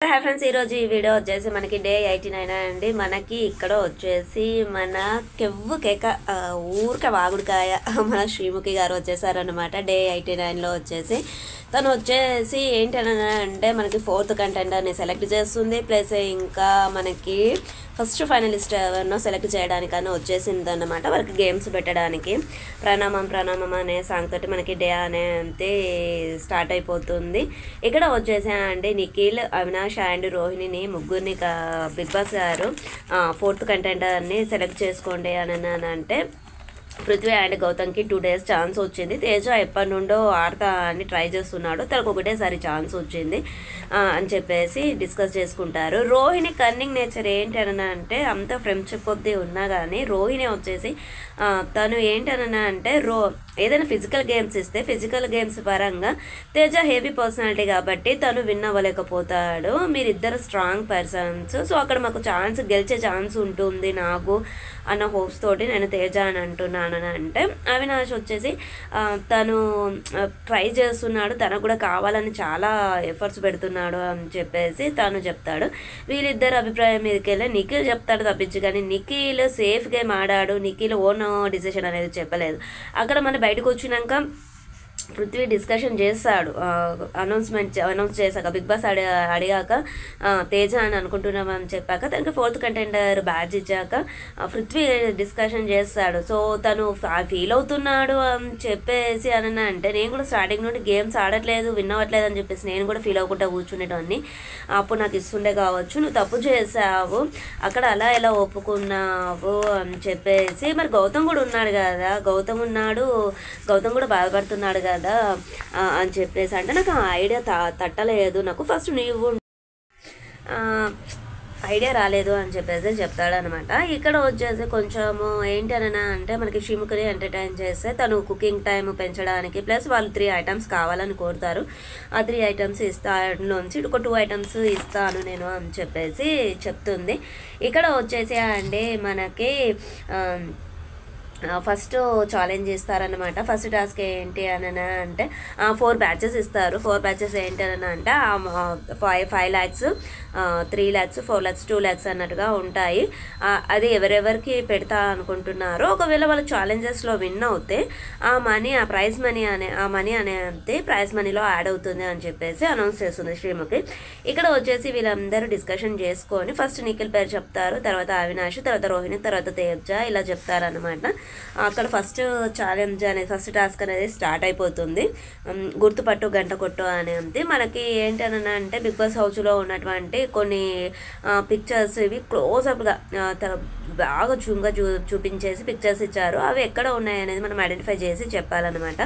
Hi friends, ఈరోజు ఈ video వచ్చేసి మనకి డే 89 అండి. మనకి ఇక్కడ వచ్చేసి మన కెవ్వు కేక ఊరిక వాగుడికాయ మన శ్రీముఖి గారు వచ్చేసారనమాట. డే 89లో వచ్చేసి తను వచ్చేసి ఏంటంటే మనకి 4th కంటెండర్ని సెలెక్ట్ చేస్తుంది. ప్లస్ ఇంకా మనకి ఫస్ట్ ఫైనలిస్ట్ ఎవరినో సెలెక్ట్ చేయడానికన్నా వచ్చేసింది అన్నమాట. వాళ్ళకి గేమ్స్ పెట్టడానికి ప్రణామం అనే సాంగ్ తోటి మనకి డే అనేది స్టార్ట్ అయిపోతుంది. ఇక్కడ వచ్చేసి అండి నిఖిల్, అవినాష్ అండ్ రోహిణిని ముగ్గురిని బిగ్ బాస్ గారు 4th కంటెండర్ని సెలెక్ట్ చేసుకోండి అని అంటే పృథ్వీ అండ్ గౌతమ్కి 2 days ఛాన్స్ వచ్చింది. తేజ ఎప్పటి నుండో ఆడతా అని ట్రై చేస్తున్నాడు, తనకు ఒకటేసారి ఛాన్స్ వచ్చింది అని చెప్పేసి డిస్కస్ చేసుకుంటారు. రోహిణి కన్నింగ్ నేచర్ ఏంటనన్నా అంటే అంత ఫ్రెండ్షిప్ కొద్దీ ఉన్నా కానీ రోహిణి వచ్చేసి తను ఏంటనన్నా అంటే ఏదైనా ఫిజికల్ గేమ్స్ ఇస్తే ఫిజికల్ గేమ్స్ పరంగా తేజ హెవీ పర్సనాలిటీ కాబట్టి తను విన్ అవ్వలేకపోతాడు. మీరిద్దరు స్ట్రాంగ్ పర్సన్స్, సో అక్కడ మాకు గెలిచే ఛాన్స్ ఉంటుంది నాకు అన్న హోప్స్ తోటి నేను తేజ అని అంటున్నాను అని అంటే, అవినాష్ వచ్చేసి తను ట్రై చేస్తున్నాడు, తనకు కూడా కావాలని చాలా ఎఫర్ట్స్ పెడుతున్నాడు అని చెప్పేసి తను చెప్తాడు. వీళ్ళిద్దరు అభిప్రాయం మీదకి వెళ్ళి నిఖిల్ చెప్తాడు తప్పించి, కానీ నిఖిల్ సేఫ్ గేమ్ ఆడాడు, నిఖిల్ ఓన్ డిసిషన్ అనేది చెప్పలేదు. అక్కడ మన బయటకు వచ్చినాక పృథ్వీ డిస్కషన్ చేస్తాడు, అనౌన్స్ చేశాక బిగ్ బాస్ అడిగాక తేజ అని అనుకుంటున్నామని చెప్పాక తనకి 4th కంటెండర్ బ్యాడ్జ్ ఇచ్చాక పృథ్వీ డిస్కషన్ చేస్తాడు. సో తను ఫీల్ అవుతున్నాడు అని చెప్పేసి అని అంటే, నేను కూడా స్టార్టింగ్ నుండి గేమ్స్ ఆడట్లేదు, విన్ అవ్వట్లేదు అని చెప్పేసి నేను కూడా ఫీల్ అవ్వకుండా కూర్చునేటవన్నీ, అప్పుడు నాకు ఇస్తుండే కావచ్చు, నువ్వు తప్పు చేసావు, అక్కడ అలా ఎలా ఒప్పుకున్నావు అని చెప్పేసి. మరి గౌతమ్ కూడా ఉన్నాడు కదా, గౌతమ్ కూడా బాధపడుతున్నాడు కదా అని చెప్పేసి అంటే, నాకు ఆ ఐడియా తట్టలేదు, నాకు ఫస్ట్ నీవు ఐడియా రాలేదు అని చెప్పేసి చెప్తాడనమాట. ఇక్కడ వచ్చేసి కొంచెము ఏంటనన్నా అంటే మనకి శ్రీముఖిని ఎంటర్టైన్ చేస్తే తను కుకింగ్ టైం పెంచడానికి ప్లస్ వాళ్ళు 3 items కావాలని కోరుతారు. ఆ 3 items ఇస్తానుంచి ఒక 2 items ఇస్తాను నేను అని చెప్పేసి చెప్తుంది. ఇక్కడ వచ్చేసి అండి మనకి ఫస్ట్ ఛాలెంజ్ ఇస్తారనమాట. ఫస్ట్ టాస్క్ ఏంటి అని అంటే 4 batches ఇస్తారు. 4 batches ఏంటి అని అంటే 5 lakhs, 3 lakhs, 4 lakhs, 2 lakhs అన్నట్టుగా ఉంటాయి. అది ఎవరెవరికి పెడతా అనుకుంటున్నారో ఒకవేళ వాళ్ళు ఛాలెంజెస్లో విన్ అవుతే ఆ ప్రైజ్ మనీ అనేది ప్రైజ్ మనీలో యాడ్ అవుతుంది అని చెప్పేసి అనౌన్స్ చేస్తుంది శ్రీముఖి. ఇక్కడ వచ్చేసి వీళ్ళందరూ డిస్కషన్ చేసుకొని ఫస్ట్ నిఖిల్ పేరు చెప్తారు, తర్వాత అవినాష్, తర్వాత రోహిణి, తర్వాత తేజ ఇలా చెప్తారనమాట. అక్కడ ఫస్ట్ ఛాలెంజ్ అనేది ఫస్ట్ టాస్క్ అనేది స్టార్ట్ అయిపోతుంది. గుర్తుపట్టు గంట కొట్టు అనేది మనకి ఏంటన్నా అంటే బిగ్ బాస్ హౌస్లో ఉన్నటువంటి కొన్ని పిక్చర్స్ ఇవి క్లోజ్అప్గా బాగా చూపించేసి పిక్చర్స్ ఇచ్చారు. అవి ఎక్కడ ఉన్నాయి అనేది మనం ఐడెంటిఫై చేసి చెప్పాలన్నమాట.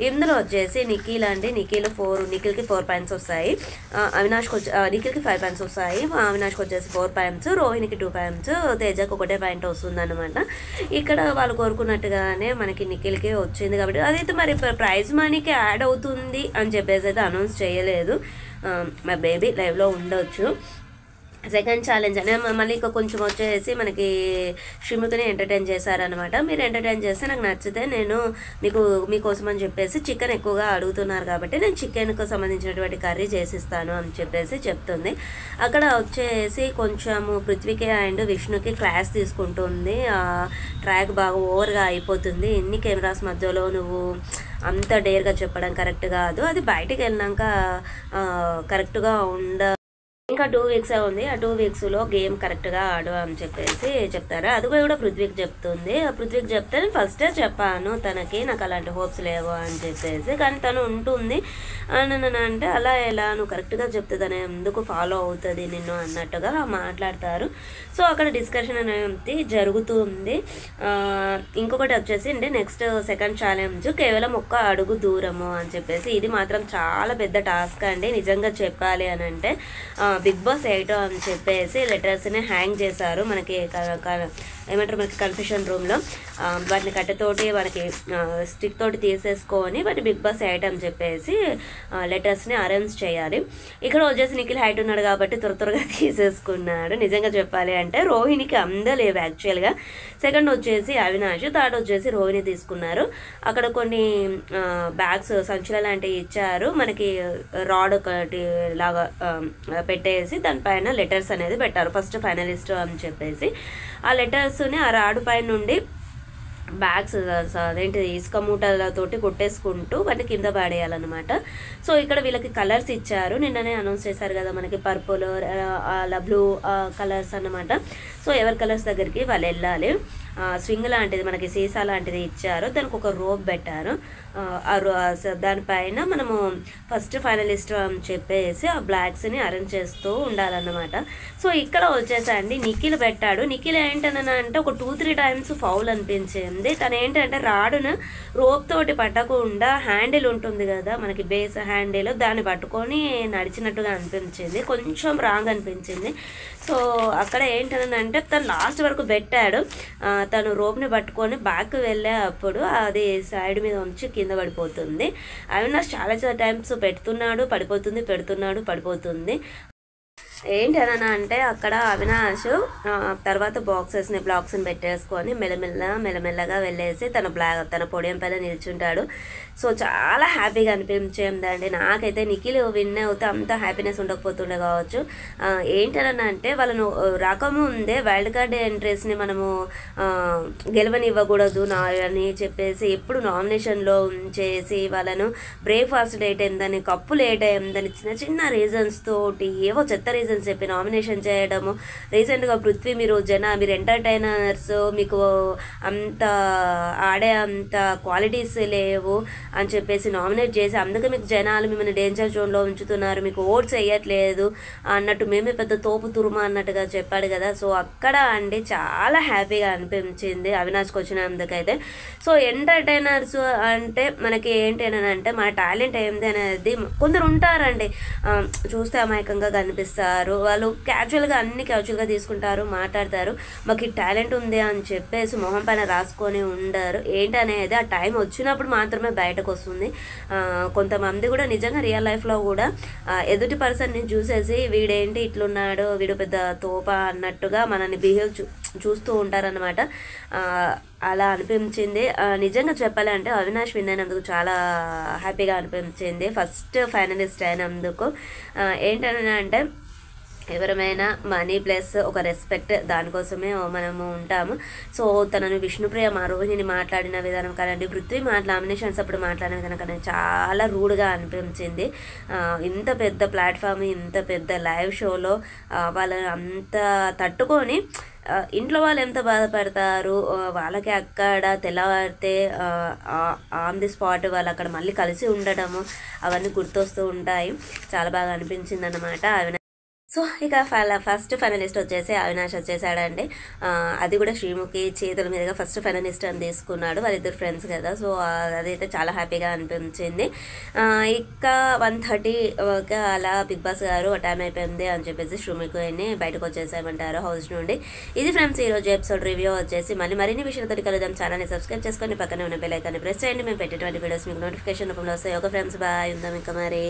ఇందులో వచ్చేసి నిఖిల్కి 4 points వస్తాయి, నిఖిల్కి 5 points వస్తాయి, అవినాష్కి వచ్చేసి 4 points, రోహిణికి 2 points, తేజకు 1 point వస్తుంది అనమాట. ఇక్కడ వాళ్ళు కోరుకున్నట్టుగానే మనకి నిఖిల్కి వచ్చింది కాబట్టి అదైతే మరి ప్రైజ్ మనీకి యాడ్ అవుతుంది అని చెప్పేసి అయితే అనౌన్స్ చేయలేదు. మా బేబీ లైవ్లో ఉండొచ్చు. సెకండ్ ఛాలెంజ్ అని మళ్ళీ ఇంకా కొంచెం వచ్చేసి మనకి శ్రీముఖిని ఎంటర్టైన్ చేశారనమాట. మీరు ఎంటర్టైన్ చేస్తే నాకు నచ్చితే నేను మీకోసం అని చెప్పేసి చికెన్ ఎక్కువగా అడుగుతున్నారు కాబట్టి నేను చికెన్కు సంబంధించినటువంటి కర్రీ చేసిస్తాను అని చెప్పేసి చెప్తుంది. అక్కడ వచ్చేసి కొంచెము పృథ్వీకి అండ్ విష్ణుకి క్లాస్ తీసుకుంటుంది. ట్రాక్ బాగా ఓవర్గా అయిపోతుంది, ఎన్ని కెమెరాస్ మధ్యలో నువ్వు అంత డేర్గా చెప్పడం కరెక్ట్ కాదు, అది బయటికి వెళ్ళినాక కరెక్ట్గా ఇంకా 2 weeks ఉంది, ఆ 2 weeksలో గేమ్ కరెక్ట్గా ఆడు అని చెప్పేసి చెప్తారు. అది కూడా పృథ్వీకి చెప్తుంది. పృథ్వీకి చెప్తే నేను ఫస్టే చెప్పాను తనకి నాకు అలాంటి హోప్స్ లేవు అని చెప్పేసి, కానీ తను ఉంటుంది అని అంటే అలా ఎలా నువ్వు కరెక్ట్గా చెప్తే తను ఎందుకు ఫాలో అవుతుంది నిన్ను అన్నట్టుగా మాట్లాడతారు. సో అక్కడ డిస్కషన్ అనేది జరుగుతుంది. ఇంకొకటి వచ్చేసి అంటే నెక్స్ట్ సెకండ్ ఛాలెంజ్ కేవలం 1 అడుగు దూరము అని చెప్పేసి, ఇది మాత్రం చాలా పెద్ద టాస్క్ అండి నిజంగా చెప్పాలి అని అంటే. బిగ్ బాస్ 8 అని చెప్పేసి లెటర్స్ని హ్యాంగ్ చేశారు మనకి ఏమంటారు మనకి కన్ఫెషన్ రూమ్లో. వాటిని కట్టెతోటి మనకి స్టిక్ తోటి తీసేసుకొని వాటి బిగ్ బాస్ 8 అని చెప్పేసి లెటర్స్ని అరేంజ్ చేయాలి. ఇక్కడ వచ్చేసి నిఖిల్ హైట్ ఉన్నాడు కాబట్టి త్వరగా తీసేసుకున్నాడు. నిజంగా చెప్పాలి అంటే రోహిణికి అందలేవు యాక్చువల్గా. సెకండ్ వచ్చేసి అవినాష్, థర్డ్ వచ్చేసి రోహిణి తీసుకున్నారు. అక్కడ కొన్ని బ్యాగ్స్ సంచుల లాంటివి ఇచ్చారు మనకి, రాడ్ ఒకటి లాగా పెట్టే పెట్టేసి దానిపైన లెటర్స్ అనేది పెట్టారు, ఫస్ట్ ఫైనలిస్ట్ అని చెప్పేసి. ఆ లెటర్స్ని ఆ రాడు పై నుండి బ్యాగ్స్ అదేంటి ఇసుక మూటలతోటి కొట్టేసుకుంటూ వాటిని కింద పడేయాలన్నమాట. సో ఇక్కడ వీళ్ళకి కలర్స్ ఇచ్చారు, నిన్ననే అనౌన్స్ చేశారు కదా మనకి, పర్పుల్ అలా బ్లూ కలర్స్ అన్నమాట. సో ఎవరి కలర్స్ దగ్గరికి వాళ్ళు వెళ్ళాలి. స్వింగ్ లాంటిది మనకి సీసా లాంటిది ఇచ్చారు, దానికి ఒక రోప్ పెట్టారు. దానిపైన మనము ఫస్ట్ ఫైనలిస్ట్ అని చెప్పేసి ఆ బ్లాక్స్ని అరేంజ్ చేస్తూ ఉండాలన్నమాట. సో ఇక్కడ వచ్చేసండి నిఖిల్ పెట్టాడు. నిఖిల్ ఏంటనంటే ఒక 2-3 టైమ్స్ ఫౌల్ అనిపించింది. తను ఏంటంటే రాడును రోప్ తోటి పట్టకుండా హ్యాండిల్ ఉంటుంది కదా మనకి, బేస్ హ్యాండిల్, దాన్ని పట్టుకొని నడిచినట్టుగా అనిపించింది, కొంచెం రాంగ్ అనిపించింది. సో అక్కడ ఏంటనంటే తను లాస్ట్ వరకు పెట్టాడు, తను రోప్ని పట్టుకొని బ్యాక్ వెళ్ళే అప్పుడు అది సైడ్ మీద ఉంచి కింద పడిపోతుంది. అవినాష్ చాలా టైమ్స్ పెడుతున్నాడు పడిపోతుంది, పెడుతున్నాడు పడిపోతుంది. ఏంటనన్నా అంటే అక్కడ అవినాష్ తర్వాత బ్లాక్స్ని పెట్టేసుకొని మెల్లమెల్లగా వెళ్ళేసి తన పొడియం పైన నిల్చుంటాడు. సో చాలా హ్యాపీగా అనిపించిందండి నాకైతే. నిఖిల్ విన్ అవుతే అంత హ్యాపీనెస్ ఉండకపోతుండే కావచ్చు. ఏంటనన్నా అంటే వాళ్ళను రాకముందే వైల్డ్ కార్డ్ ఎంట్రీస్ని మనము గెలవనివ్వకూడదు అని చెప్పేసి ఎప్పుడు నామినేషన్లో ఉంచేసి వాళ్ళను బ్రేక్ఫాస్ట్ లేట్ అయిందని, కప్పు లేట్ అయిందని చిన్న రీజన్స్ తోటి ఏవో చెత్త రీజన్స్ చెప్పి నామినేషన్ చేయడము. రీసెంట్గా పృథ్వీ మీరు ఎంటర్టైనర్స్, మీకు అంత ఆడే అంత క్వాలిటీస్ లేవు అని చెప్పేసి నామినేట్ చేసి అందుకే మీకు జనాలు మిమ్మల్ని డేంజర్ జోన్లో ఉంచుతున్నారు, మీకు ఓట్స్ వేయట్లేదు అన్నట్టు, మేమే పెద్ద తోపు తురుమ అన్నట్టుగా చెప్పాడు కదా. సో అక్కడ అండి చాలా హ్యాపీగా అనిపించింది అవినాష్కి వచ్చినందుకైతే. సో ఎంటర్టైనర్స్ అంటే మనకి ఏంటి అని అంటే మన టాలెంట్ ఏంటి అనేది కొందరు ఉంటారండి, చూస్తే అమాయకంగా కనిపిస్తారు, వాళ్ళు అన్ని క్యాజువల్గా తీసుకుంటారు, మాట్లాడతారు, మాకు ఈ టాలెంట్ ఉంది అని చెప్పేసి మొహం పైన రాసుకొని ఉండరు. ఏంటనేది ఆ టైం వచ్చినప్పుడు మాత్రమే బయటకు వస్తుంది. కొంతమంది కూడా నిజంగా రియల్ లైఫ్లో కూడా ఎదుటి పర్సన్ని చూసేసి వీడేంటి ఇట్లున్నాడు, వీడు పెద్ద తోప అన్నట్టుగా మనల్ని చూస్తూ ఉంటారనమాట. అలా అనిపించింది. నిజంగా చెప్పాలంటే అవినాష్ విన్ అయినందుకు చాలా హ్యాపీగా అనిపించింది, ఫస్ట్ ఫైనలిస్ట్ అయినందుకు. ఏంటంటే ఎవరమైనా మనీ ప్లస్ ఒక రెస్పెక్ట్, దానికోసమే మనము ఉంటాము. సో తనను విష్ణుప్రియ రోహిణిని మాట్లాడిన విధానం కాదండి, పృథ్వీ నామినేషన్స్ అప్పుడు మాట్లాడిన విధానం కానీ చాలా రూడ్గా అనిపించింది. ఇంత పెద్ద ప్లాట్ఫామ్, ఇంత పెద్ద లైవ్ షోలో వాళ్ళని అంత తట్టుకొని ఇంట్లో వాళ్ళు ఎంత బాధపడతారు, వాళ్ళకి అక్కడ తెల్లవారితే ఆన్ ది స్పాట్ వాళ్ళు అక్కడ మళ్ళీ కలిసి ఉండడము అవన్నీ గుర్తొస్తూ ఉంటాయి. చాలా బాగా అనిపించింది అన్నమాట. సో ఇక ఫస్ట్ ఫైనలిస్ట్ వచ్చేసి అవినాష్ వచ్చేసాడండి. అది కూడా శ్రీముఖి చేతుల మీదుగా ఫస్ట్ ఫైనలిస్ట్ అని తీసుకున్నాడు, వాళ్ళిద్దరు ఫ్రెండ్స్ కదా. సో అదైతే చాలా హ్యాపీగా అనిపించింది. ఇక 1:30 అలా బిగ్ బాస్ గారు టైం అయిపోయింది అని చెప్పేసి శ్రీముఖిని బయటకు వచ్చేసామంటారు హౌస్ నుండి. ఇది ఫ్రెండ్స్ ఈరోజు ఎపిసోడ్ రివ్యూ వచ్చేసి. మరిన్ని విషయాలతో కలుద్దాం. ఛానల్ని సబ్స్క్రైబ్ చేసుకొని పక్కనే ఉన్న బెల్ ఐకాన్ని ప్రెస్ చేయండి, మేము పెట్టేటువంటి వీడియోస్ మీకు నోటిఫికేషన్ రూపంలో వస్తాయి. ఒక ఫ్రెండ్స్ బాయ్, ఉందాం ఇంకా మరి.